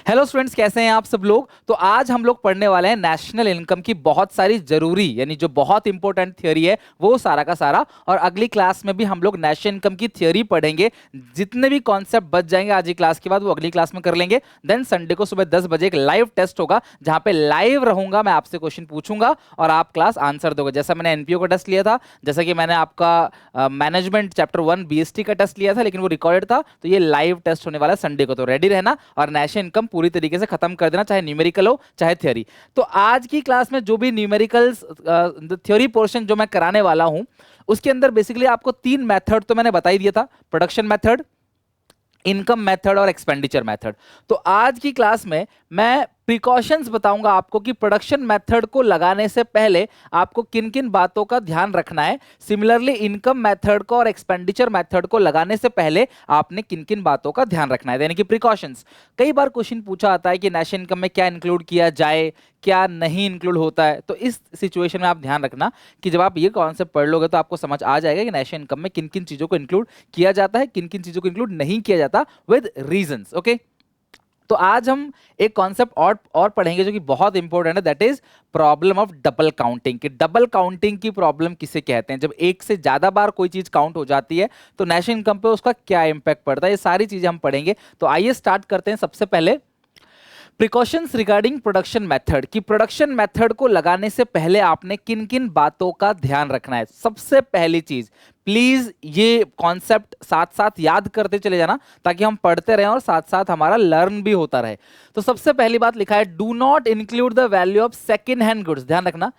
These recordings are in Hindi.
हेलो स्टूडेंट्स, कैसे हैं आप सब लोग। तो आज हम लोग पढ़ने वाले हैं नेशनल इनकम की बहुत सारी जरूरी यानी जो बहुत इंपॉर्टेंट थ्योरी है वो सारा का सारा। और अगली क्लास में भी हम लोग नेशनल इनकम की थ्योरी पढ़ेंगे। जितने भी कॉन्सेप्ट बच जाएंगे आज की क्लास के बाद वो अगली क्लास में कर लेंगे। देन संडे को सुबह 10 बजे एक लाइव टेस्ट होगा जहां पे लाइव रहूंगा, मैं आपसे क्वेश्चन पूछूंगा और आप क्लास आंसर दोगे। जैसा मैंने एनपीओ का टेस्ट लिया था, जैसा कि मैंने आपका मैनेजमेंट चैप्टर 1 बीएसटी का टेस्ट लिया था लेकिन वो रिकॉर्डेड था, तो ये लाइव टेस्ट होने वाला है संडे को। तो रेडी रहना और नेशनल इनकम पूरी तरीके से खत्म कर देना, चाहे न्यूमेरिकल हो चाहे थ्योरी। तो आज की क्लास में जो भी न्यूमेरिकल्स थ्योरी पोर्शन जो मैं कराने वाला हूं उसके अंदर बेसिकली आपको 3 मेथड तो मैंने बता ही दिया था, प्रोडक्शन मेथड, इनकम मेथड और एक्सपेंडिचर मेथड। तो आज की क्लास में मैं प्रिकॉशंस बताऊंगा आपको कि प्रोडक्शन मेथड को लगाने से पहले आपको किन किन बातों का ध्यान रखना है। सिमिलरली इनकम मेथड को और एक्सपेंडिचर मेथड को लगाने से पहले आपने किन किन बातों का ध्यान रखना है, यानी कि प्रिकॉशंस। कई बार क्वेश्चन पूछा आता है कि नेशनल इनकम में क्या इंक्लूड किया जाए, क्या नहीं इंक्लूड होता है। तो इस सिचुएशन में आप ध्यान रखना कि जब आप ये कॉन्सेप्ट पढ़ लोगे तो आपको समझ आ जाएगा कि नेशनल इनकम में किन किन चीजों को इंक्लूड किया जाता है, किन किन चीजों को इंक्लूड नहीं किया जाता, विद रीजंस। ओके, तो आज हम एक कॉन्सेप्ट और पढ़ेंगे जो कि बहुत इंपॉर्टेंट है, that is problem of double counting. कि डबल काउंटिंग की प्रॉब्लम किसे कहते हैं, जब एक से ज्यादा बार कोई चीज काउंट हो जाती है तो नेशनल इनकम पे उसका क्या इंपैक्ट पड़ता है, ये सारी चीजें हम पढ़ेंगे। तो आइए स्टार्ट करते हैं। सबसे पहले प्रिकॉशंस रिगार्डिंग प्रोडक्शन मेथड। कि प्रोडक्शन मेथड को लगाने से पहले आपने किन किन बातों का ध्यान रखना है। सबसे पहली चीज, प्लीज ये कॉन्सेप्ट साथ साथ याद करते चले जाना ताकि हम पढ़ते रहें और साथ साथ हमारा लर्न भी होता रहे। तो सबसे पहली बात लिखा है, do not include the value of second hand goods. ध्यान रखना,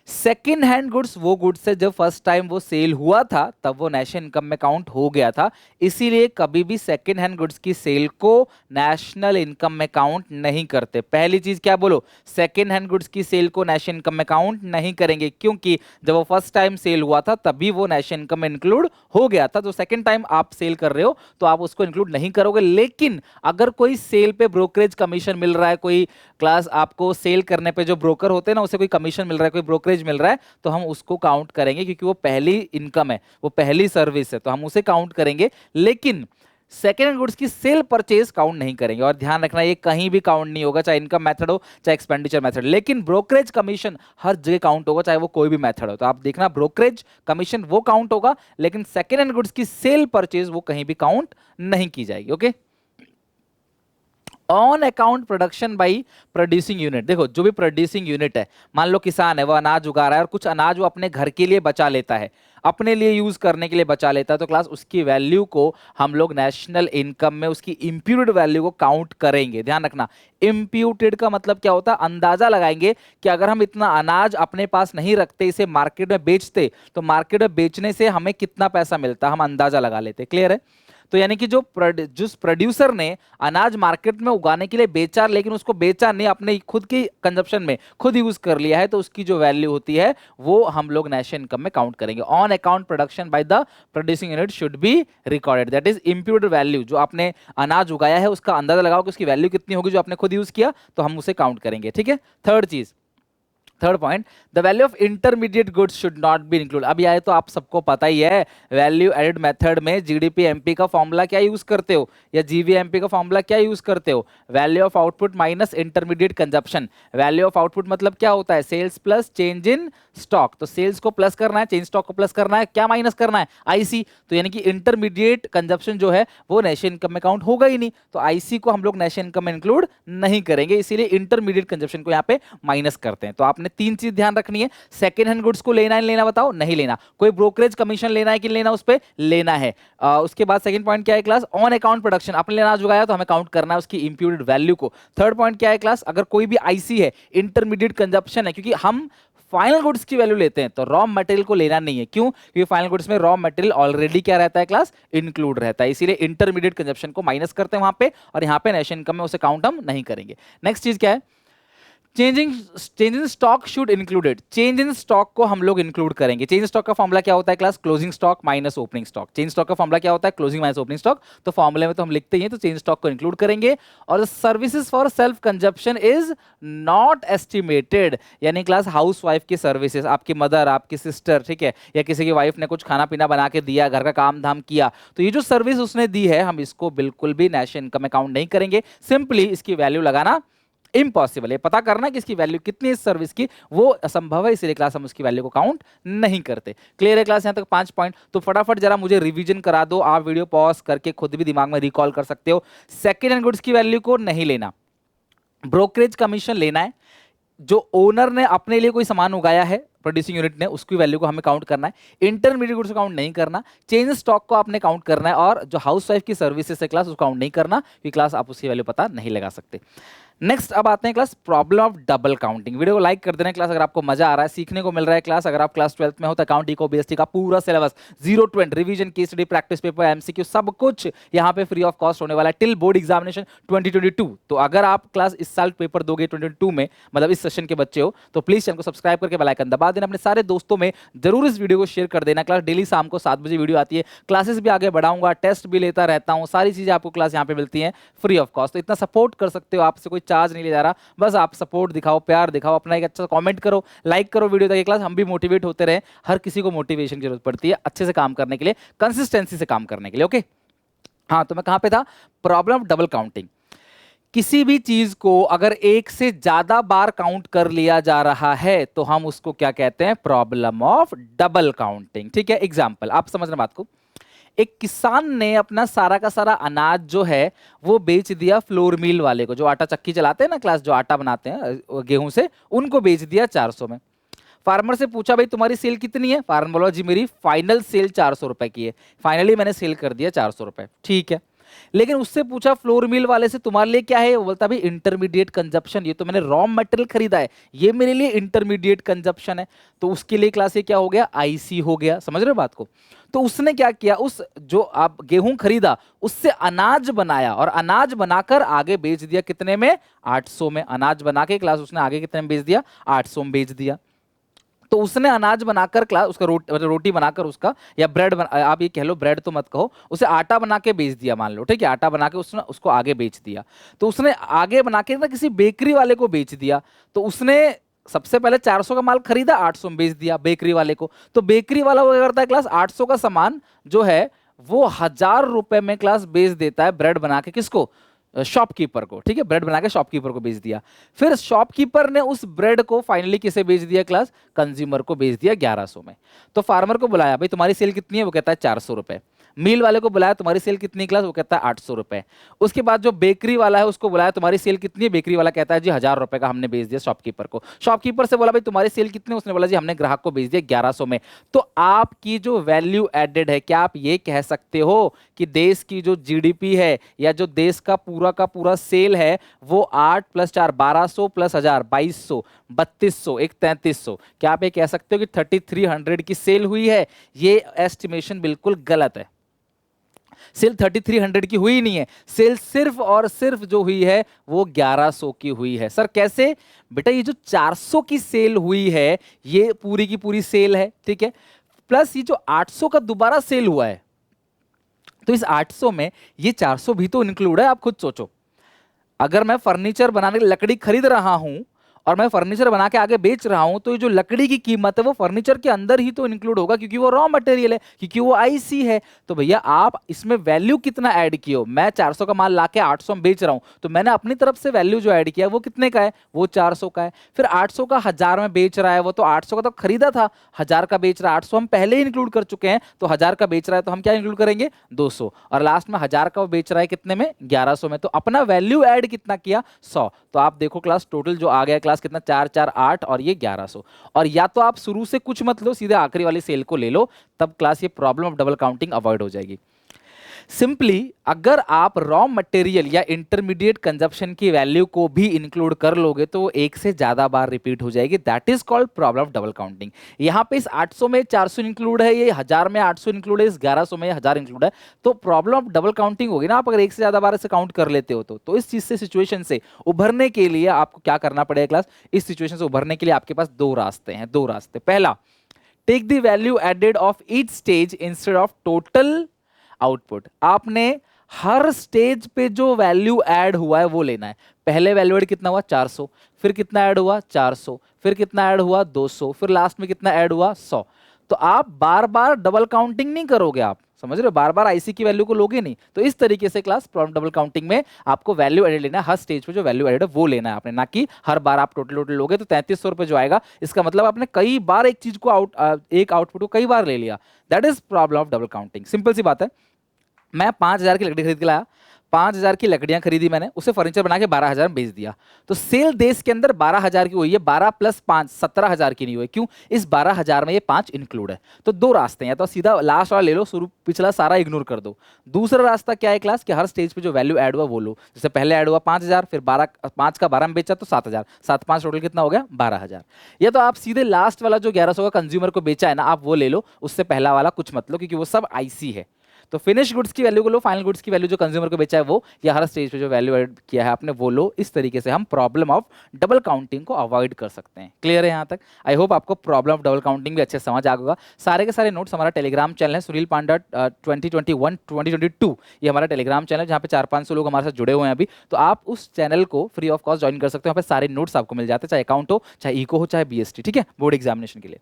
सेकेंड हैंड गुड्स वो गुड्स है जब फर्स्ट टाइम वो सेल हुआ था तब वो नेशनल इनकम में काउंट हो गया था, इसीलिए कभी भी सेकेंड हैंड गुड्स की सेल को नेशनल इनकम में काउंट नहीं करते। पहली चीज क्या बोलो, सेकेंड हैंड गुड्स की सेल को नेशनल इनकम में काउंट नहीं करेंगे, क्योंकि जब वो फर्स्ट टाइम सेल हुआ था तभी वो नेशनल इनकम में इंक्लूड हो गया था। तो सेकेंड टाइम आप सेल कर रहे हो तो आप उसको इंक्लूड नहीं करोगे। लेकिन अगर कोई सेल पे ब्रोकरेज कमीशन मिल रहा है, कोई क्लास आपको सेल करने पे जो ब्रोकर होते हैं ना उसे कोई कमीशन मिल रहा है, कोई ब्रोकरेज मिल रहा है, तो हम उसको काउंट करेंगे क्योंकि वो पहली इनकम है, वो पहली सर्विस है, तो हम उसे काउंट करेंगे। लेकिन सेकेंड हैंड गुड्स की सेल परचेज काउंट नहीं करेंगे। और ध्यान रखना ये कहीं भी काउंट नहीं होगा, चाहे इनकम मेथड हो चाहे एक्सपेंडिचर मेथड। लेकिन ब्रोकरेज कमीशन हर जगह काउंट होगा, चाहे वो कोई भी मेथड हो। तो आप देखना, ब्रोकरेज कमीशन वो काउंट होगा लेकिन सेकेंड हैंड गुड्स की सेल परचेज वो कहीं भी काउंट नहीं की जाएगी। Okay, on account production by producing unit. देखो, जो भी प्रोड्यूसिंग यूनिट है, मान लो किसान है, वो अनाज उगा रहा है और कुछ अनाज वो अपने घर के लिए बचा लेता है, अपने लिए यूज करने के लिए बचा लेता है, तो क्लास उसकी वैल्यू को हम लोग नेशनल इनकम में उसकी इंप्यूटेड वैल्यू को काउंट करेंगे। ध्यान रखना, इंप्यूटेड का मतलब क्या होता है, अंदाजा लगाएंगे कि अगर हम इतना अनाज अपने पास नहीं रखते, इसे मार्केट में बेचते, तो मार्केट में बेचने से हमें कितना पैसा मिलता, हम अंदाजा लगा लेते। क्लियर है। तो यानी कि जिस प्रोड्यूसर ने अनाज मार्केट में उगाने के लिए बेचा लेकिन उसको बेचा नहीं, अपने खुद की कंजप्शन में खुद यूज कर लिया है, तो उसकी जो वैल्यू होती है वो हम लोग नेशनल इनकम में काउंट करेंगे। On account production by the producing unit should be recorded, that is imputed value. जो आपने अनाज उगाया है उसका अंदाजा लगाओ कि उसकी वैल्यू कितनी होगी, जो आपने खुद यूज किया, तो हम उसे काउंट करेंगे। ठीक है। थर्ड चीज, third point, the value of intermediate goods should not be include. अब यह तो आप सबको पता ही है, वैल्यू एडेड मेथड में जीडीपी एमपी का फॉर्मूला क्या यूज करते हो, या जीवीएमपी का फॉर्मूला क्या यूज करते हो, value of output minus intermediate consumption. Value of output मतलब क्या होता है, sales plus change in stock. तो सेल्स को प्लस करना है, चेंज स्टॉक को प्लस करना है, क्या माइनस करना है, आईसी। तो यानी कि इंटरमीडिएट कंजप्शन जो है वो नेशनल इनकम में काउंट होगा ही नहीं, तो आईसी को हम लोग नेशनल इनकम में इंक्लूड नहीं करेंगे, इसीलिए इंटरमीडिएट कंजप्शन को यहाँ पे माइनस करते हैं। तो आपने 3 चीज ध्यान रखनी है, सेकेंड हैंड गुड्स को लेना है लेना, बताओ, नहीं लेना। कोई ब्रोकरेज कमीशन लेना है कि लेना, उस पे लेना है। उसके बाद सेकंड पॉइंट क्या है क्लास, ऑन अकाउंट प्रोडक्शन, अपने अनाज उगाया तो हमें काउंट करना है उसकी इंप्यूटेड वैल्यू को। थर्ड पॉइंट क्या है क्लास, अगर कोई भी आईसी है, इंटरमीडिएट कंजप्शन है, क्योंकि हम फाइनल गुड्स की वैल्यू लेते हैं तो रॉ मटेरियल को लेना नहीं है। क्यों? क्योंकि फाइनल गुड्स में रॉ मटेरियल ऑलरेडी क्या रहता है क्लास, इंक्लूड रहता है, इसीलिए इंटरमीडिएट कंजप्शन को माइनस करते हैं वहां पे, और यहाँ पे नेशनल इनकम में उसे काउंट हम नहीं करेंगे। नेक्स्ट चीज क्या है, change in stock should included, change in stock को हम लोग इंक्लूड करेंगे। चेंज इन स्टॉक का फॉर्मूला क्या होता है class? Closing stock minus opening stock. Change stock का फॉर्मूला क्या होता है? Closing minus opening stock. तो फॉर्मूले में तो हम लिखते ही हैं, तो चेंज स्टॉक को इंक्लूड करेंगे। और services for self consumption is not estimated, यानी क्लास हाउस वाइफ की सर्विसेज, आपकी मदर, आपकी सिस्टर, ठीक है, या किसी की वाइफ ने कुछ खाना पीना बना के दिया, घर का काम धाम किया, तो ये जो सर्विस उसने दी है, हम इसको बिल्कुल भी नेशनल इनकम अकाउंट नहीं करेंगे। सिंपली इसकी वैल्यू लगाना इम्पॉसिबल है, पता करना कि इसकी वैल्यू कितनी है इस सर्विस की, वो असंभव है, इसलिए क्लास हम उसकी वैल्यू को काउंट नहीं करते। क्लियर है क्लास? यहां तक 5 पॉइंट। तो फटाफट जरा मुझे रिवीजन करा दो, आप वीडियो पॉज करके खुद भी दिमाग में रिकॉल कर सकते हो। सेकेंड हैंड गुड्स की वैल्यू को नहीं लेना, ब्रोकरेज कमीशन लेना है। जो ओनर ने अपने लिए कोई सामान उगाया है, प्रोड्यूसिंग यूनिट ने, उसकी वैल्यू को हमें काउंट करना है। इंटरमीडिएट गुड्स काउंट नहीं करना, चेंज स्टॉक को आपने काउंट करना है, और जो हाउस वाइफ की सर्विसेज है क्लास, उसको काउंट नहीं करना, क्योंकि क्लास आप उसकी वैल्यू पता नहीं लगा सकते। नेक्स्ट अब आते हैं class problem of double counting. Video को लाइक कर देना क्लास अगर आपको मजा आ रहा है, सीखने को मिल रहा है क्लास। अगर आप क्लास 12th में हो तो अकाउंट इको बीएसटी का पूरा syllabus 0 to 20 revision, case study, practice paper, MCQ, सब कुछ यहाँ पे फ्री ऑफ कॉस्ट होने वाला है टिल बोर्ड एग्जामिनेशन 2022। तो अगर आप क्लास इस साल पेपर दोगे 2022 में, मतलब इस सेशन के बच्चे हो, तो प्लीज चैनल को सब्सक्राइब करके बेल आइकन दबा देना, अपने सारे दोस्तों में जरूर इस वीडियो को शेयर कर देना। क्लास डेली शाम को 7 बजे वीडियो आती है, क्लासेस भी आगे बढ़ाऊंगा, टेस्ट भी लेता रहता हूँ, सारी चीजें आपको क्लास यहाँ पे मिलती हैं फ्री ऑफ कॉस्ट। तो इतना सपोर्ट कर सकते हो, आपसे कोई चार्ज नहीं ले जा रहा, बस आप सपोर्ट दिखाओ, प्यार दिखाओ, अपना एक अच्छा कमेंट करो, लाइक करो वीडियो तक क्लास, हम भी मोटिवेट होते रहे। हर किसी को मोटिवेशन की जरूरत पड़ती है अच्छे से काम करने के लिए, कंसिस्टेंसी से काम करने के लिए। ओके, हाँ, तो मैं कहां पे था? Problem of double counting. किसी भी चीज को अगर एक से ज्यादा बार काउंट कर लिया जा रहा है तो हम उसको क्या कहते हैं? Problem of double counting. ठीक है, एग्जाम्पल आप समझना बात को। एक किसान ने अपना सारा का सारा अनाज जो है वो बेच दिया फ्लोर मिल वाले को, जो आटा चक्की चलाते हैं ना क्लास, जो आटा बनाते हैं गेहूं से, उनको बेच दिया 400 में। फार्मर से पूछा भाई तुम्हारी सेल कितनी है? फार्मर बोला जी मेरी फाइनल सेल 400 रुपए की है, फाइनली मैंने सेल कर दिया 400 रुपए। ठीक है, लेकिन उससे पूछा फ्लोर मिल वाले से तुम्हारे लिए क्या है? वो बोलता भाई इंटरमीडिएट कंजप्शन, ये तो मैंने रॉ मटेरियल खरीदा है, ये मेरे लिए इंटरमीडिएट कंजप्शन है। तो उसके लिए क्लास ये क्या हो गया? आईसी हो गया। समझ रहे हो बात को? तो उसने क्या किया, उस जो आप गेहूं खरीदा उससे अनाज बनाया, और अनाज बनाकर आगे बेच दिया कितने में? 800 में। अनाज बना के क्लास उसने आगे कितने में बेच दिया? 800 में बेच दिया। तो उसने अनाज बनाकर क्लास उसका रोटी बनाकर उसका, या आप ये कह लो, ब्रेड तो मत कहो, उसे आटा बना के बेच दिया मान लो, ठीक है, आटा बना के उसने उसको आगे बेच दिया। तो उसने आगे बना के ना किसी बेकरी वाले को बेच दिया। तो उसने सबसे पहले 400 का माल खरीदा, 800 में बेच दिया बेकरी वाले को। तो बेकरी वाला वो क्या करता है क्लास? 800 का सामान जो है वो 1000 रुपए में क्लास बेच देता है, ब्रेड बना के किसको? शॉपकीपर को। ठीक है, ब्रेड बना के शॉपकीपर को बेच दिया। फिर शॉपकीपर ने उस ब्रेड को फाइनली किसे बेच दिया क्लास? कंज्यूमर को बेच दिया 1100 में। तो फार्मर को बुलाया, भाई तुम्हारी सेल कितनी है? वो कहता है 400 रुपए। मील वाले को बुलाया, तुम्हारी सेल कितनी क्लास? वो कहता है 800 रुपए। उसके बाद जो बेकरी वाला है उसको बुलाया, तुम्हारी सेल कितनी है? बेकरी वाला कहता है जी 1000 रुपए का हमने बेच दिया शॉपकीपर को। शॉपकीपर से बोला भाई तुम्हारी सेल कितनी? उसने बोला जी हमने ग्राहक को बेच दिया 1100 में। तो आपकी जो वैल्यू एडेड है, क्या आप ये कह सकते हो कि देश की जो जीडीपी है या जो देश का पूरा सेल है वो 8 + 4 1200 + 1000 2200 3200 एक 3300, क्या आप ये कह सकते हो कि 3300 की सेल हुई है? ये एस्टिमेशन बिल्कुल गलत है। सेल 3300 की हुई नहीं है, सेल सिर्फ और सिर्फ जो हुई है वो 1100 की हुई है। सर कैसे? बेटा ये जो 400 की सेल हुई है ये पूरी की पूरी सेल है, ठीक है, प्लस ये जो 800 का दोबारा सेल हुआ है, तो इस 800 में ये 400 भी तो इंक्लूड है। आप खुद सोचो, अगर मैं फर्नीचर बनाने के लिए लकड़ी खरीद रहा हूं और मैं फर्नीचर बना के आगे बेच रहा हूं, तो ये जो लकड़ी की कीमत है वो फर्नीचर के अंदर ही तो इंक्लूड होगा, क्योंकि वो रॉ मटेरियल है, क्योंकि वो आईसी है। तो भैया आप इसमें वैल्यू कितना ऐड किए हो? मैं 400 का माल लाके 800 में बेच रहा हूं, तो मैंने अपनी तरफ से वैल्यू जो ऐड किया वो कितने का है? वो 400 का है। फिर 800 का 1000 में बेच रहा है वो, तो 800 का तो खरीदा था, 1000 का बेच रहा है, 800 हम पहले ही इंक्लूड कर चुके हैं, तो 1000 का बेच रहा है तो हम क्या इंक्लूड करेंगे? 200, और लास्ट में 1000 का वो बेच रहा है कितने में? 1100 में। तो अपना वैल्यू ऐड कितना किया? 100। तो आप देखो क्लास टोटल जो आ गया क्लास कितना? 4 4 8 और ये 1100। और या तो आप शुरू से कुछ मत लो, सीधे आखिरी वाली सेल को ले लो, तब क्लास ये problem of double counting avoid हो जाएगी। सिंपली अगर आप रॉ मटेरियल या इंटरमीडिएट कंजप्शन की वैल्यू को भी इंक्लूड कर लोगे तो वो एक से ज्यादा बार रिपीट हो जाएगी। That is called problem of double counting. यहाँ पे इस 800 में 400 इंक्लूड है, ये 1000 में 800 इंक्लूड है, इस 1100 में 1000 इंक्लूड है, तो प्रॉब्लम ऑफ डबल काउंटिंग होगी ना। आप अगर एक से ज्यादा बार इसे काउंट कर लेते हो तो इस चीज से, सिचुएशन से उभरने के लिए आपको क्या करना पड़ेगा क्लास? इस सिचुएशन से उभरने के लिए आपके पास दो रास्ते हैं, दो रास्ते। पहला, take the value added of each stage instead of total output. आपने हर स्टेज पे जो वैल्यू ऐड हुआ है वो लेना है। पहले वैल्यू ऐड कितना हुआ? 400, फिर कितना ऐड हुआ? 400, फिर कितना ऐड हुआ? 200, फिर लास्ट में कितना ऐड हुआ? 100। तो आप बार बार डबल काउंटिंग नहीं करोगे, आप समझ रहे हो, बार बार आईसी की वैल्यू को लोगे नहीं। तो इस तरीके से क्लास प्रॉब्लम डबल काउंटिंग में आपको वैल्यू एडेड लेना है, हर स्टेज पे जो वैल्यू एडेड है वो लेना है आपने, ना कि हर बार आप टोटल टोटल लोगे तो 3300 रुपए जो आएगा, इसका मतलब आपने कई बार एक चीज को एक आउटपुट को कई बार ले लिया। That is problem of double counting. Simple सी बात है, मैं 5000 की लकड़ी खरीद के लाया, 5000 की लकड़ियां खरीदी मैंने, उसे फर्नीचर बना के 12000 में बेच दिया, तो सेल देश के अंदर 12000 की हुई है, 12 प्लस 5 17000 की नहीं हुई। क्यों? इस 12000 में ये 5 इंक्लूड है। तो दो रास्ते हैं, या तो सीधा लास्ट वाला ले लो, शुरू पिछला सारा इग्नोर कर दो। दूसरा रास्ता क्या है क्लास, कि हर स्टेज पे जो वैल्यू ऐड हुआ वो लो। जैसे पहले ऐड हुआ 5000, फिर 12, 5 का 12 में बेचा तो 7000, 7 5 टोटल कितना हो गया? 12000। या तो आप सीधे लास्ट वाला जो 1100 का कंज्यूमर को बेचा है ना, आप वो ले लो, उससे पहला वाला कुछ मत लो, क्योंकि वो सब आईसी है। तो फिनिश गुड्स की वैल्यू को लो, फाइनल गुड्स की वैल्यू जो कंज्यूमर को बेचा है वो, या हर स्टेज पे जो वैल्यू ऐड किया है आपने वो लो। इस तरीके से हम प्रॉब्लम ऑफ डबल काउंटिंग को अवॉइड कर सकते हैं। क्लियर है यहाँ तक? आई होप आपको प्रॉब्लम ऑफ डबल काउंटिंग भी अच्छे समझ आ गया होगा। सारे के सारे नोट्स हमारा टेलीग्राम चैनल है, सुनील पांडा 2021-2022, ये हमारा टेलीग्राम चैनल है, जहाँ पे 400-500 लोग हमारे साथ जुड़े हुए हैं अभी। तो आप उस चैनल को फ्री ऑफ कॉस्ट ज्वाइन कर सकते हो, यहाँ पे सारे नोट्स आपको मिल जाते हैं, चाहे अकाउंट हो, चाहे इको हो, चाहे बीएसटी, ठीक है, बोर्ड एग्जामिनेशन के लिए।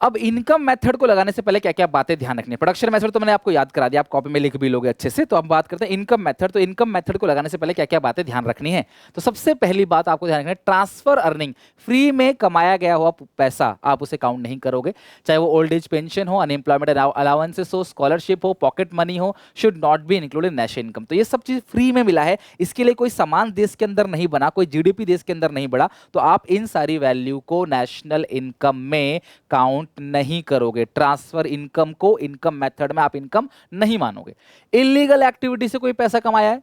अब इनकम मेथड को लगाने से पहले क्या क्या बातें ध्यान रखनी है? प्रोडक्शन मेथड तो मैंने आपको याद करा दिया, आप कॉपी में लिख भी लोगे अच्छे से। तो अब बात करते हैं इनकम मेथड। तो इनकम मेथड को लगाने से पहले क्या क्या बातें ध्यान रखनी है? तो सबसे पहली बात आपको ध्यान रखना है, ट्रांसफर अर्निंग, फ्री में कमाया गया हुआ पैसा आप उसे काउंट नहीं करोगे। चाहे वो ओल्ड एज पेंशन हो, अनएम्प्लॉयमेंट अलाउंसेस हो, स्कॉलरशिप हो, पॉकेट मनी हो, should not be included national income. तो ये सब चीज फ्री में मिला है, इसके लिए कोई सामान देश के अंदर नहीं बना, कोई जीडीपी देश के अंदर नहीं बढ़ा, तो आप इन सारी वैल्यू को नेशनल इनकम में काउंट नहीं करोगे। ट्रांसफर इनकम को इनकम मेथड में आप इनकम नहीं मानोगे। इलीगल एक्टिविटी से कोई पैसा कमाया है,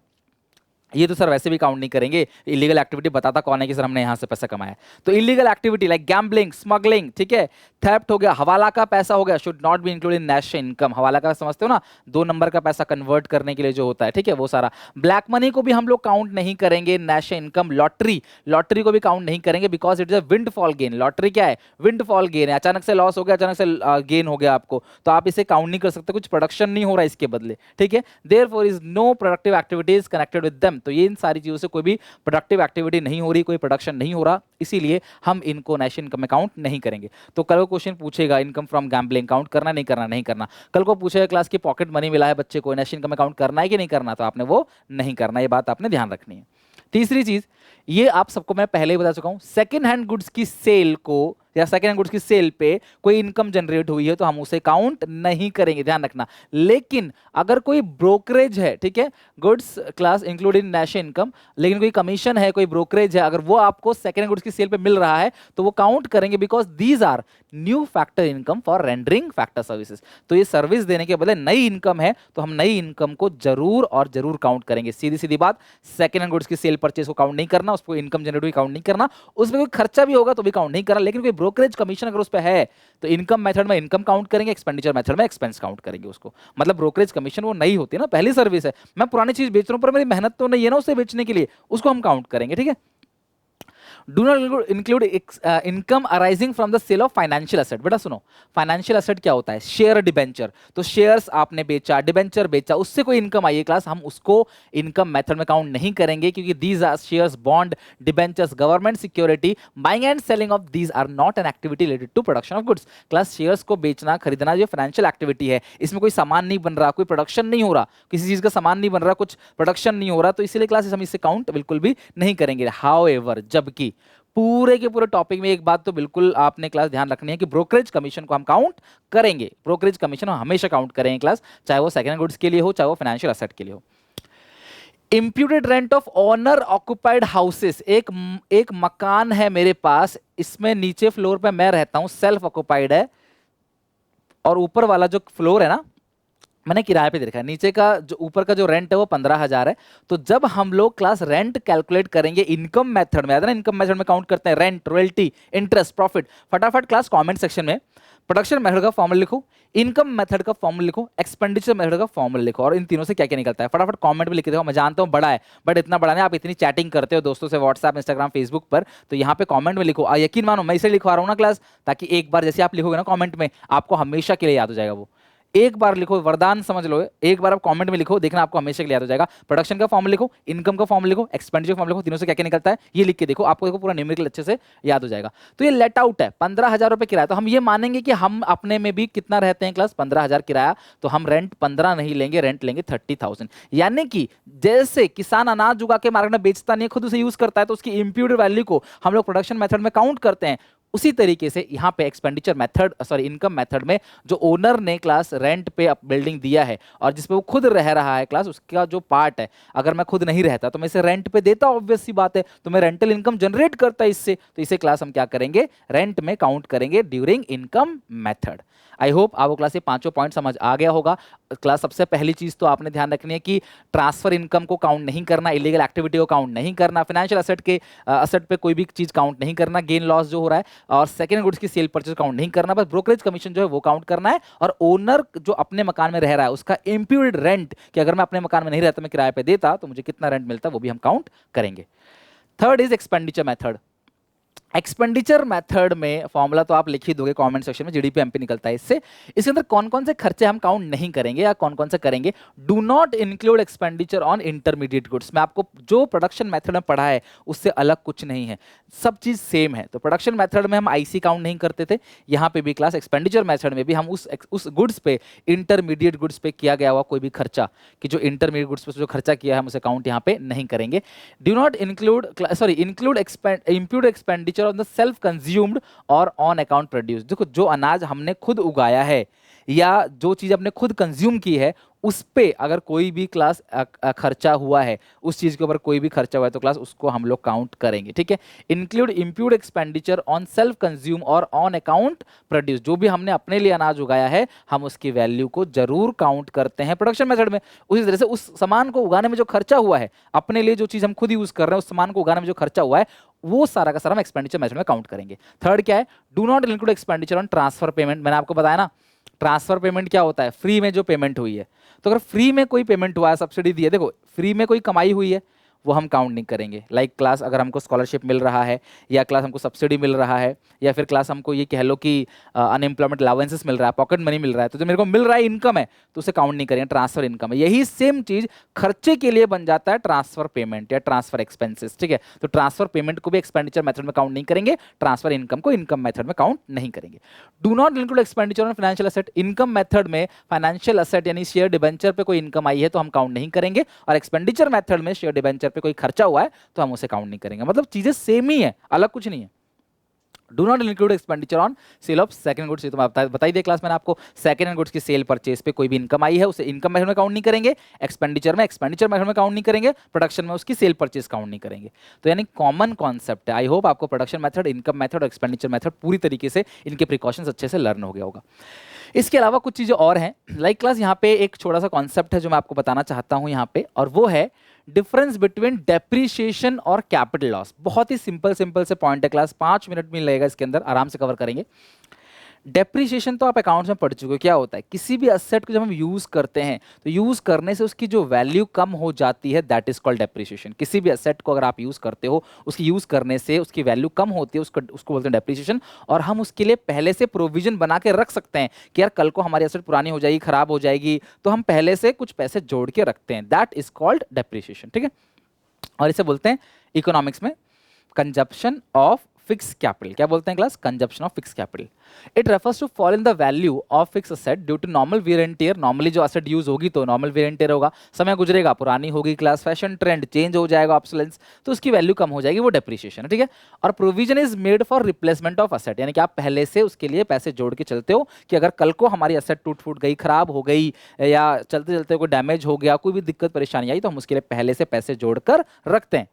ये तो सर वैसे भी काउंट नहीं करेंगे। इलीगल एक्टिविटी बताता कौन है कि सर हमने यहां से पैसा कमाया। तो illegal activity like gambling, smuggling, ठीक है, थेफ्ट हो गया, हवाला का पैसा हो गया, should not be included in national income. हवाला का समझते हो ना, 2 नंबर का पैसा कन्वर्ट करने के लिए जो होता है, ठीक है, वो सारा। ब्लैक मनी को भी हम लोग काउंट नहीं करेंगे नेशनल इनकम। लॉटरी को भी काउंट नहीं करेंगे, because it is a windfall gain. Lottery क्या है? विंडफॉल गेन है, अचानक से लॉस हो गया, अचानक से गेन हो गया आपको, तो आप इसे काउंट नहीं कर सकते, कुछ प्रोडक्शन नहीं हो रहा इसके बदले, ठीक है। Therefore is no productive activities connected with them. तो ये इन सारी चीजों से कोई भी प्रोडक्टिव एक्टिविटी नहीं हो रही, कोई प्रोडक्शन नहीं हो रहा, इसीलिए हम इनको नेशनल इनकम में काउंट नहीं करेंगे। तो कल को क्वेश्चन पूछेगा इनकम फ्रॉम गैम्बलिंग काउंट करना नहीं करना? नहीं करना। कल को पूछेगा क्लास की पॉकेट मनी मिला है बच्चे को, नेशनल इनकम में काउंट करना है कि नहीं करना? तो आपने वो नहीं करना, ये बात आपने ध्यान रखनी है। तीसरी चीज, ये आप सबको मैं पहले ही बता चुका हूं, सेकेंड हैंड गुड्स की सेल को या सेकेंड हैंड गुड्स की सेल पे कोई इनकम जनरेट हुई है तो हम उसे काउंट नहीं करेंगे, ध्यान रखना। लेकिन अगर कोई ब्रोकरेज है, ठीक है, goods class include in national income, लेकिन कोई कमीशन है, कोई ब्रोकरेज है, अगर वो आपको सेकेंड हैंड गुड्स की सेल पे मिल रहा है तो वो काउंट करेंगे, because these are new factor income for rendering factor services. तो ये सर्विस देने के बदले नई इनकम है, तो हम नई इनकम को जरूर और जरूर काउंट करेंगे। सीधी सीधी बात, सेकेंड हैंड गुड्स की सेल परचेज को काउंट नहीं करना, उसको इनकम जनरेट हुई काउंट नहीं करना, उसमें कोई खर्चा भी होगा तो भी काउंट नहीं करना। लेकिन कोई ब्रोकरेज कमीशन अगर उस पर है तो इनकम मेथड में इनकम काउंट करेंगे, एक्सपेंडिचर मेथड में एक्सपेंस काउंट करेंगे उसको। मतलब ब्रोकरेज कमीशन वो नई होती है ना, पहली सर्विस है, मैं पुरानी चीज बेच रहा हूं पर मेरी मेहनत तो नहीं है ना उसे बेचने के लिए, उसको हम काउंट करेंगे, ठीक है। Do not include income arising from the sale of financial asset. बेटा सुनो, फाइनेंशियल एसेट क्या होता है? Share, debenture. तो शेयर्स आपने बेचा, डिबेंचर बेचा, उससे कोई इनकम आई है क्लास, हम उसको इनकम मेथड में काउंट नहीं करेंगे, क्योंकि these are shares, bond, debentures, government security, buying and selling of these are not an activity related to production of goods. Class shares को बेचना खरीदना जो फाइनेंशियल एक्टिविटी है, इसमें कोई सामान नहीं बन रहा, कोई प्रोडक्शन नहीं हो रहा, किसी चीज का सामान नहीं बन रहा, कुछ प्रोडक्शन नहीं हो रहा, तो इसीलिए क्लास हम इसे काउंट बिल्कुल भी नहीं करेंगे। हाउएवर, जबकि पूरे के पूरे टॉपिक में एक बात तो बिल्कुल आपने क्लास ध्यान रखनी है कि ब्रोकरेज कमीशन को हम काउंट करेंगे। ब्रोकरेज कमीशन हम हमेशा काउंट करेंगे क्लास, चाहे वो सेकंड गुड्स के लिए हो, चाहे वो फाइनेंशियल एसेट के लिए हो। Imputed rent of owner occupied houses, एक मकान है मेरे पास, इसमें नीचे फ्लोर पे मैं रहता हूं, सेल्फ ऑक्युपाइड है, और ऊपर वाला जो फ्लोर है ना, मैंने किराए पे दे रखा है, नीचे का जो ऊपर का जो रेंट है वो 15,000 है। तो जब हम लोग क्लास रेंट कैलकुलेट करेंगे इनकम मेथड में, आता है ना, इनकम मेथड में काउंट करते हैं रेंट, रॉयल्टी, इंटरेस्ट, प्रॉफिट। फटाफट क्लास कमेंट सेक्शन में प्रोडक्शन मेथड का फॉर्मूला लिखो, इनकम मेथड का फॉर्मूला लिखो, एक्सपेंडिचर मेथड का फॉर्मूला लिखो, और इन तीनों से क्या क्या निकलता है फटाफट कमेंट में लिख दो। मैं जानता हूँ बड़ा है, बट इतना बड़ा नहीं, आप इतनी चैटिंग करते हो दोस्तों से व्हाट्सएप, इंस्टाग्राम, फेसबुक पर, तो यहाँ पे कमेंट में लिखो। यकीन मानो मैं इसे लिखवा रहा हूँ ना क्लास, ताकि एक बार जैसे आप लिखोगे ना कमेंट में, आपको हमेशा के लिए याद हो जाएगा वो। एक बार लिखो, वरदान समझ लो, एक बार आप कमेंट में लिखो, देखना आपको हमेशा के लिए याद हो जाएगा। प्रोडक्शन का फॉर्मूला लिखो, इनकम का फॉर्मूला लिखो, एक्सपेंडिचर का फॉर्मूला लिखो, तीनों से क्या क्या निकलता है ये लिख के देखो, आपको देखो पूरा न्यूमेरिकल अच्छे से याद हो जाएगा। तो ये लेट आउट है, 15,000 रुपए किराया। तो हम ये मानेंगे कि हम अपने में भी कितना रहते हैं क्लास, 15,000 किराया। तो हम रेंट 15 नहीं लेंगे, रेंट लेंगे 30,000। यानी कि जैसे किसान अनाज उगा के मार्केट में बेचता नहीं है, खुद उसे यूज करता है, तो उसकी इंप्यूटेड वैल्यू को हम लोग प्रोडक्शन मेथड में काउंट करते हैं। उसी तरीके से यहाँ पे expenditure method, sorry income method में, जो ओनर ने क्लास रेंट पे बिल्डिंग दिया है और जिसपे वो खुद रह रहा है क्लास, उसका जो पार्ट है, अगर मैं खुद नहीं रहता तो मैं इसे रेंट पे देता, ऑब्वियस सी बात है, तो मैं रेंटल इनकम जनरेट करता इससे, तो इसे क्लास हम क्या करेंगे, रेंट में काउंट करेंगे during income method. I hope आपको क्लास ये पांचों पॉइंट समझ आ गया होगा। क्लास सबसे पहली चीज तो आपने ध्यान रखनी है कि ट्रांसफर इनकम को काउंट नहीं करना, इलीगल एक्टिविटी को काउंट नहीं करना, फाइनेंशियल असेट के असेट पे कोई भी चीज काउंट नहीं करना, गेन लॉस जो हो रहा है, और सेकंड गुड्स की सेल परचेज काउंट नहीं करना, बस ब्रोकरेज कमीशन जो है वो काउंट करना है। और ओनर जो अपने मकान में रह रहा है उसका इम्प्यूटेड रेंट, कि अगर मैं अपने मकान में नहीं रहता, मैं किराए पे देता, तो मुझे कितना रेंट मिलता, वो भी हम काउंट करेंगे। Third is expenditure method. Expenditure method में फॉर्मूला तो आप लिख ही दोगे कमेंट सेक्शन में, जीडीपी एमपी निकलता है इससे। इसके अंदर कौन कौन से खर्चे हम काउंट नहीं करेंगे या कौन कौन से करेंगे। Do not include expenditure on intermediate goods. मैं आपको जो प्रोडक्शन मेथड में पढ़ा है उससे अलग कुछ नहीं है, सब चीज सेम है। तो प्रोडक्शन मेथड में हम आईसी काउंट नहीं करते थे, यहाँ पे भी क्लास एक्सपेंडिचर मेथड में भी हम उस गुड्स पे, इंटरमीडिएट गुड्स पे किया गया हुआ कोई भी खर्चा, कि जो इंटरमीडिएट गुड्स पे जो खर्चा किया है हम उसे काउंट यहाँ पे नहीं करेंगे। Do not include, sorry include impute expenditure on the self consumed और ऑन अकाउंट प्रोड्यूस। देखो जो अनाज हमने खुद उगाया है या जो चीज हमने खुद कंज्यूम की है, उस पे अगर कोई भी क्लास खर्चा हुआ है, उस चीज के ऊपर कोई भी खर्चा हुआ है, तो क्लास उसको हम लोग काउंट करेंगे। ठीक है, include impute expenditure on self consume और ऑन अकाउंट प्रोड्यूस। जो भी हमने अपने लिए अनाज उगाया है, हम उसकी वैल्यू को जरूर काउंट करते हैं प्रोडक्शन मेथड में। उसी तरह से उस सामान को उगाने में जो खर्चा हुआ है, अपने लिए जो चीज हम खुद यूज कर रहे हैं, उस सामान को उगाने में जो खर्चा हुआ है, वो सारा का सारा हम एक्सपेंडिचर मेथड में काउंट करेंगे। थर्ड क्या है, do not include expenditure on transfer payment. मैंने आपको बताया ना, ट्रांसफर पेमेंट क्या होता है, फ्री में जो पेमेंट हुई है। तो अगर फ्री में कोई पेमेंट हुआ है, सब्सिडी दी है, देखो फ्री में कोई कमाई हुई है, वो हम काउंट नहीं करेंगे। लाइक क्लास अगर हमको स्कॉलरशिप मिल रहा है, या क्लास हमको सब्सिडी मिल रहा है, या फिर क्लास हमको ये कह लो कि अनएम्प्लॉयमेंट अलाउंसेस मिल रहा है, पॉकेट मनी मिल रहा है, तो जो मेरे को मिल रहा है इनकम है, तो उसे काउंट नहीं करेंगे, ट्रांसफर इनकम है। यही सेम चीज खर्चे के लिए बन जाता है ट्रांसफर पेमेंट या ट्रांसफर एक्सपेंसेस। ठीक है, तो ट्रांसफर पेमेंट को भी एक्सपेंडिचर मेथड में काउंट नहीं करेंगे, ट्रांसफर इनकम को इनकम मेथड में काउंट नहीं करेंगे। Do not include expenditure on financial asset. Income method में फाइनेंशियल असेट यानी शेयर डिबेंचर पे कोई इनकम आई है तो हम काउंट नहीं करेंगे, और एक्सपेंडिचर मेथड में शेयर डिबेंचर पे कोई खर्चा हुआ है तो हम उसे काउंट नहीं करेंगे। मतलब चीजें सेम ही है, अलग कुछ नहीं है। Do not include expenditure on sale of second goods. तो बताई दे क्लास मैंने आपको, सेकंड हैंड गुड्स की सेल परचेज पे कोई भी इनकम आई है उसे इनकम मेथड में काउंट नहीं करेंगे, एक्सपेंडिचर मेथड में काउंट नहीं करेंगे, प्रोडक्शन में उसकी सेल परचेज काउंट नहीं करेंगे। तो यानी कॉमन कॉन्सेप्ट है। आई होप आपको प्रोडक्शन मेथड, इनकम मेथड और एक्सपेंडिचर मेथड पूरी तरीके से इनके प्रिकॉशंस अच्छे से लर्न हो गया होगा। इसके अलावा कुछ चीजें और हैं, लाइक क्लास यहाँ पे एक छोटा सा कॉन्सेप्ट है जो मैं आपको बताना चाहता हूँ यहाँ पे, और वो है डिफरेंस बिटवीन डेप्रीशिएशन और कैपिटल लॉस। बहुत ही सिंपल से पॉइंट है क्लास, 5 मिनट में लगेगा, इसके अंदर आराम से कवर करेंगे। डेप्रीशिएशन तो आप अकाउंट्स में पढ़ चुके हो, क्या होता है, किसी भी एसेट को जब हम यूज करते हैं तो यूज करने से उसकी जो वैल्यू कम हो जाती है, दैट इज कॉल्ड डेप्रीशिएशन। किसी भी एसेट को अगर आप यूज करते हो, उसकी यूज करने से उसकी वैल्यू कम होती है, उसको बोलते हैं डेप्रीशिएशन। और हम उसके लिए पहले से प्रोविजन बना के रख सकते हैं कि यार कल को हमारी एसेट पुरानी हो जाएगी, खराब हो जाएगी, तो हम पहले से कुछ पैसे जोड़ के रखते हैं, दैट इज कॉल्ड डेप्रीशिएशन। ठीक है, और इसे बोलते हैं इकोनॉमिक्स में कंजप्शन ऑफ फिक्स कैपिटल। क्या बोलते हैं class, consumption of fix capital. It refers to fall in the value of fix asset due to normal wear and tear. Normally जो असेट यूज होगी तो नॉर्मल वियर एंड टियर होगा, समय गुजरेगा, पुरानी होगी क्लास, फैशन ट्रेंड चेंज हो जाएगा, ऑब्सोलेंस, तो उसकी वैल्यू कम हो जाएगी, वो डेप्रीशिएशन है। ठीक है, और provision is made for replacement of asset, यानी कि आप पहले से उसके लिए पैसे जोड़ के चलते हो कि अगर कल को हमारी असेट टूट फूट गई, खराब हो गई, या चलते चलते कोई डैमेज हो गया, कोई भी दिक्कत परेशानी आई, तो हम उसके लिए पहले से पैसे जोड़कर रखते हैं।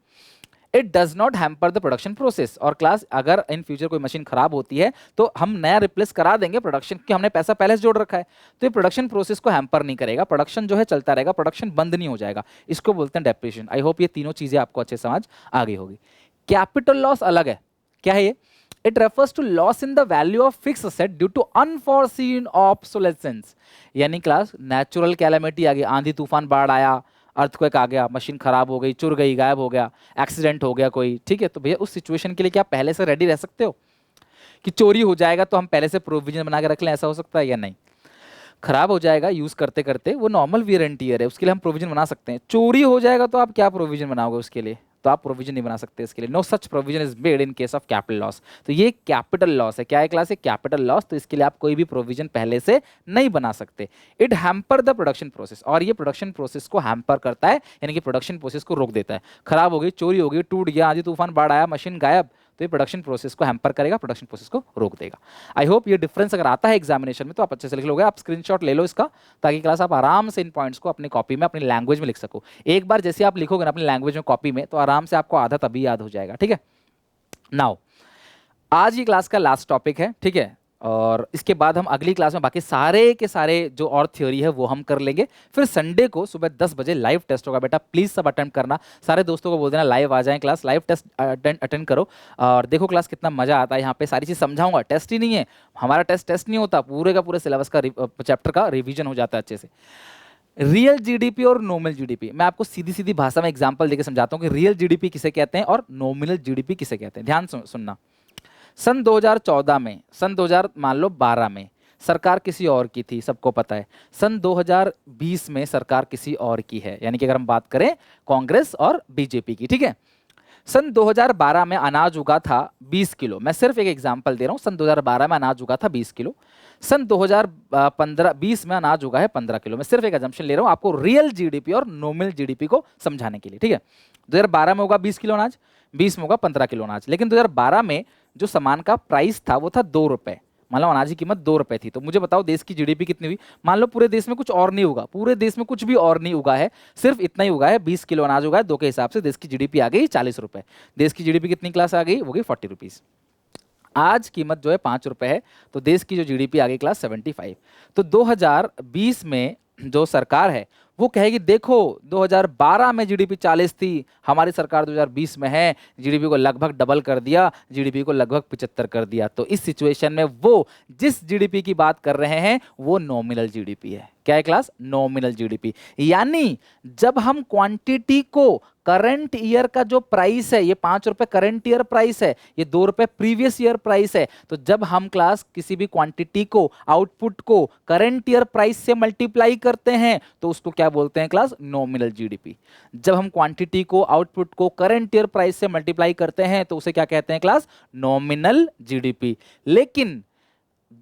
It does not hamper the production process. और क्लास अगर इन फ्यूचर कोई मशीन खराब होती है तो हम नया रिप्लेस करा देंगे प्रोडक्शन, की हमने पैसा पहले से जोड़ रखा है, तो ये प्रोडक्शन प्रोसेस को हैम्पर नहीं करेगा, प्रोडक्शन जो है चलता रहेगा, प्रोडक्शन बंद नहीं हो जाएगा। इसको बोलते हैं डेप्रिसिएशन। आई होप ये तीनों चीजें आपको अच्छे समझ आ गई होगी। कैपिटल लॉस अलग है, क्या है ये? It refers to loss in the value of fix asset due to unforeseen obsolescence. यानी क्लास नेचुरल कैलेमिटी आ गई, आंधी तूफान बाढ़ आया, अर्थक्वेक आ गया, मशीन खराब हो गई, चुर गई, गायब हो गया, एक्सीडेंट हो गया कोई, ठीक है, तो भैया उस सिचुएशन के लिए क्या पहले से रेडी रह सकते हो कि चोरी हो जाएगा तो हम पहले से प्रोविजन बना के रख लें, ऐसा हो सकता है या नहीं? खराब हो जाएगा यूज करते करते, वो नॉर्मल वियर एंड टियर है, उसके लिए हम प्रोविजन बना सकते हैं। चोरी हो जाएगा तो आप क्या प्रोविजन बनाओगे उसके लिए? तो आप प्रोविजन नहीं बना सकते इसके लिए। No such provision is made in case of capital loss. तो ये कैपिटल लॉस है। क्या है क्लास? है कैपिटल लॉस। तो इसके लिए आप कोई भी प्रोविजन पहले से नहीं बना सकते। It hamper the production process, और ये प्रोडक्शन प्रोसेस को हैम्पर करता है, यानी कि प्रोडक्शन प्रोसेस को रोक देता है। खराब हो गई, चोरी हो गई, टूट गया, आंधी तूफान बाढ़ आया, मशीन गायब, तो ये प्रोडक्शन प्रोसेस को हैम्पर करेगा, प्रोडक्शन प्रोसेस को रोक देगा। आई होप ये डिफरेंस अगर आता है एग्जामिनेशन में तो आप अच्छे से लिख लोगे। आप स्क्रीनशॉट ले लो इसका, ताकि क्लास आप आराम से इन पॉइंट्स को अपनी कॉपी में, अपनी लैंग्वेज में लिख सको। एक बार जैसे आप लिखोगे ना अपनी लैंग्वेज में कॉपी में, तो आराम से आपको आधा तभी याद हो जाएगा। ठीक है, नाउ आज ये क्लास का लास्ट टॉपिक है, ठीक है, और इसके बाद हम अगली क्लास में बाकी सारे के सारे जो और थ्योरी है वो हम कर लेंगे। फिर संडे को सुबह 10 बजे लाइव टेस्ट होगा। बेटा प्लीज सब अटेंड करना, सारे दोस्तों को बोल देना लाइव आ जाएं, क्लास लाइव टेस्ट अटेंड करो और देखो क्लास कितना मजा आता है। यहाँ पे सारी चीज समझाऊंगा, टेस्ट ही नहीं है हमारा, टेस्ट नहीं होता, पूरे का पूरे सिलेबस का चैप्टर का रिविजन हो जाता है अच्छे से। रियल जीडीपी और नॉमिनल जीडीपी, मैं आपको सीधी सीधी भाषा में एग्जांपल देकर समझाता हूँ कि रियल जीडीपी किसे कहते हैं और नॉमिनल जीडीपी किसे कहते हैं। ध्यान सुनना। सन 2014 में, सन 2000 मान लो 12 में सरकार किसी और की थी, सबको पता है। सन 2020 में सरकार किसी और की है, यानी कि अगर हम बात करें कांग्रेस और बीजेपी की, ठीक है। सन 2012 में अनाज उगा था 20 किलो, मैं सिर्फ एक एग्जांपल दे रहा हूं। सन 2012 में अनाज उगा था 20 किलो, सन 2015-20 में अनाज उगा है 15 किलो। मैं सिर्फ एक अजम्पशन ले रहा हूं आपको रियल जीडीपी और नॉमिनल जीडीपी को समझाने के लिए, ठीक है। 2012 में होगा 20 किलो अनाज, 20 में होगा 15 किलो अनाज, लेकिन 2012 में जो सामान का प्राइस था वो था 2 रुपए, मान लो अनाज की कीमत 2 रुपए थी। तो मुझे बताओ देश की जीडीपी कितनी हुई? मान लो पूरे देश में कुछ और नहीं उगा, पूरे देश में कुछ भी और नहीं उगा है, सिर्फ इतना ही उगा है, 20 किलो अनाज उगा है, 2 के हिसाब से देश की जीडीपी आ गई 40 रुपए। देश की जीडीपी कितनी क्लास आ गई? वो गई 40 रुपीज। आज कीमत जो है 5 रुपए है, तो देश की जो जीडीपी आ गई क्लास 75। तो 2020 में जो सरकार है वो कहेगी देखो 2012 में जीडीपी 40 थी, हमारी सरकार 2020 में है, जीडीपी को लगभग डबल कर दिया, जीडीपी को लगभग 75 कर दिया। तो इस सिचुएशन में वो जिस जीडीपी की बात कर रहे हैं वो नॉमिनल जीडीपी है। क्या है क्लास? Nominal GDP. यानी जब हम क्वांटिटी को, करंट ईयर का जो प्राइस है, ये 5 रुपए करंट ईयर प्राइस है, ये 2 रुपए प्रीवियस ईयर प्राइस है, तो जब हम क्लास किसी भी क्वांटिटी को, आउटपुट को करंट ईयर प्राइस से मल्टीप्लाई करते हैं तो उसको क्या बोलते हैं क्लास? Nominal GDP. जब हम क्वांटिटी को, आउटपुट को करंट ईयर प्राइस से मल्टीप्लाई करते हैं तो उसे क्या कहते हैं क्लास? Nominal GDP. लेकिन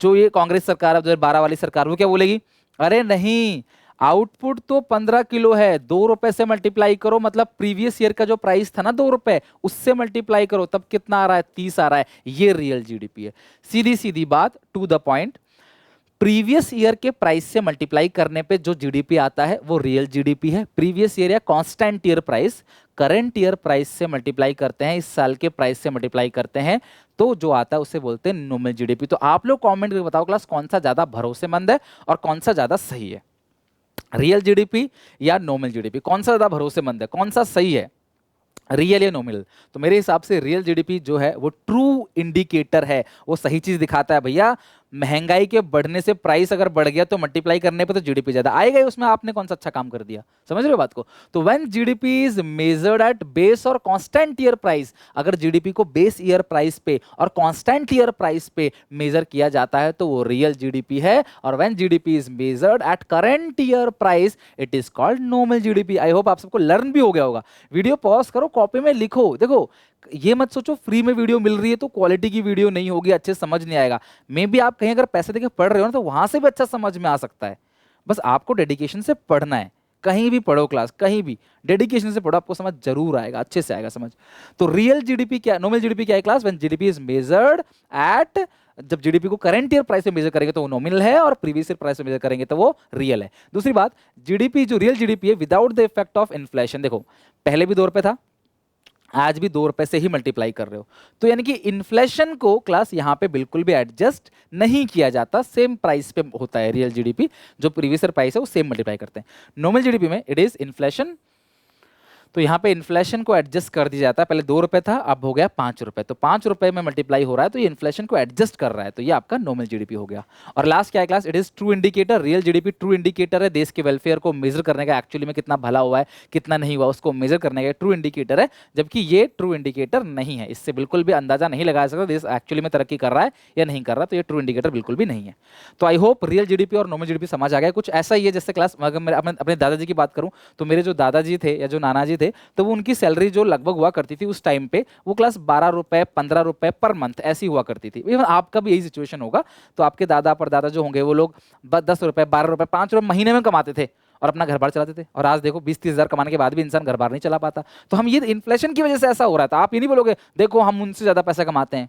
जो ये कांग्रेस सरकार है 2012 वाली सरकार, वो क्या बोलेगी? अरे नहीं, आउटपुट तो 15 किलो है, 2 रुपए से मल्टीप्लाई करो, मतलब प्रीवियस ईयर का जो प्राइस था ना 2 रुपए, उससे मल्टीप्लाई करो, तब कितना आ रहा है? 30 आ रहा है। ये रियल जीडीपी है। सीधी सीधी बात, to the point, previous year के प्राइस से मल्टीप्लाई करने पे जो जीडीपी आता है वो रियल जीडीपी है। प्रीवियस ईयर या constant year price, current year price से मल्टीप्लाई करते हैं, इस साल के प्राइस से मल्टीप्लाई करते हैं, तो जो आता है उसे बोलते हैं नॉमिनल जीडीपी। तो आप लोग कमेंट करके बताओ क्लास कौन सा ज्यादा भरोसेमंद है और कौन सा ज्यादा सही है, रियल जीडीपी या नॉमिनल जीडीपी? कौन सा ज्यादा भरोसेमंद है, कौन सा सही है, रियल या नॉमिनल? तो मेरे हिसाब से रियल जीडीपी जो है वो ट्रू इंडिकेटर है, वो सही चीज दिखाता है। भैया महंगाई के बढ़ने से प्राइस अगर बढ़ गया तो मल्टीप्लाई करने पे तो जीडीपी ज्यादा आएगा ही, उसमें आपने कौन सा अच्छा काम कर दिया? समझ रहे हो बात को? तो when GDP is measured eight base और कांस्टेंट ईयर प्राइस, अगर जीडीपी को बेस ईयर प्राइस पे और कांस्टेंट ईयर प्राइस पे मेजर किया जाता है तो वो रियल जीडीपी है। और when GDP is measured at current year price it is called nominal GDP. I hope आप सबको लर्न भी हो गया होगा। वीडियो पॉज करो, कॉपी में लिखो। देखो ये मत सोचो फ्री में वीडियो मिल रही है तो क्वालिटी की वीडियो नहीं होगी, अच्छे समझ नहीं आएगा। मे भी आप कहीं अगर पैसे देके पढ़ रहे हो ना तो वहां से भी अच्छा समझ में आ सकता है। बस आपको डेडिकेशन से पढ़ना है, कहीं भी पढ़ो क्लास, कहीं भी डेडिकेशन से पढ़ो, आपको समझ जरूर आएगा, अच्छे से आएगा समझ। तो रियल जीडीपी क्या, नॉमिनल जीडीपी क्या है class? When GDP is measured eight, जब जीडीपी को करंट ईयर प्राइस से मेजर करेंगे तो वो नॉमिनल है और प्रीवियस ईयर प्राइस से मेजर करेंगे तो वो रियल है। दूसरी बात, जीडीपी जो रियल जीडीपी है without the effect of inflation. देखो पहले भी 2 रुपए था, आज भी 2 रुपए से ही मल्टीप्लाई कर रहे हो। तो यानी कि इन्फ्लेशन को क्लास यहाँ पे बिल्कुल भी एडजस्ट नहीं किया जाता, सेम प्राइस पे होता है रियल जीडीपी, जो प्रीवियस प्राइस है वो सेम मल्टीप्लाई करते हैं। नॉर्मल जीडीपी में इट इज इन्फ्लेशन, तो यहाँ पे इन्फ्लेशन को एडजस्ट कर दिया जाता है। पहले 2 रुपए था, अब हो गया 5 रुपए, तो 5 रुपए में मल्टीप्लाई हो रहा है, तो ये इन्फ्लेशन को एडजस्ट कर रहा है, तो ये आपका नॉर्मल जीडीपी हो गया। और लास्ट क्या है class, it is true indicator. Real GDP true indicator है, देश के वेलफेयर को मेजर करने का, एक्चुअली में कितना भला हुआ है कितना नहीं हुआ उसको मेजर करने का ट्रू इंडिकेटर है, जबकि ये ट्रू इंडिकेटर नहीं है। इससे बिल्कुल भी अंदाजा नहीं लगा सकता देश एक्चुअली में तरक्की कर रहा है या नहीं कर रहा, तो ये ट्रू इंडिकेटर बिल्कुल भी नहीं है। तो आई होप रियल जीडीपी और नॉर्मल जीडीपी समझ आ गया। कुछ ऐसा ही है जैसे क्लास, अगर मैं अपने दादाजी की बात करूं, तो मेरे जो दादाजी थे या जो नाना जी थे, तो वो उनकी सैलरी जो लगभग हुआ करती थी उस टाइम पे, वो क्लास 12 रुपए 15 रुपए पर मंथ ऐसी हुआ करती थी। इवन आपका भी यही सिचुएशन होगा, तो आपके दादा परदादा जो होंगे वो लोग 10 रुपए 12 रुपए 5 रुपए महीने में कमाते थे और अपना घर बार चलाते थे। और आज देखो 20-30 हज़ार कमाने के बाद भी इंसान घर बार नहीं चला पाता। तो हम ये इन्फ्लेशन की वजह से ऐसा हो रहा था। आप ये नहीं बोलोगे देखो हम उनसे ज्यादा पैसा कमाते हैं,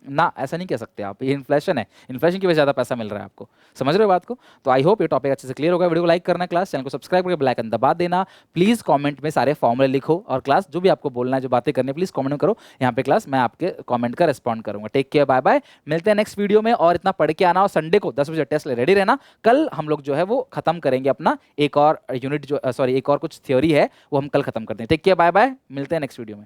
ना ऐसा नहीं कह सकते आप, ये इन्फ्लेशन है, इन्फ्लेशन की वजह से ज्यादा पैसा मिल रहा है आपको। समझ रहे हो बात को? तो आई होप ये टॉपिक अच्छे से क्लियर होगा। वीडियो को लाइक करना, क्लास चैनल को सब्सक्राइब करके बेल आइकन दबा देना। प्लीज कमेंट में सारे फॉर्मूले लिखो, और क्लास जो भी आपको बोलना है जो बातें करनी है प्लीज कमेंट में करो। यहाँ पे क्लास मैं आपके कमेंट का रिस्पॉन्ड करूंगा। टेक केयर, बाय बाय, मिलते हैं नेक्स्ट वीडियो में। और इतना पढ़ के आना, और संडे को 10 बजे टेस्ट रेडी रहना। कल हम लोग जो है वो खत्म करेंगे अपना एक और यूनिट, जो सॉरी एक और कुछ थ्योरी है वो हम कल खत्म करते हैं। टेक केयर, बाय बाय, मिलते हैं नेक्स्ट वीडियो में।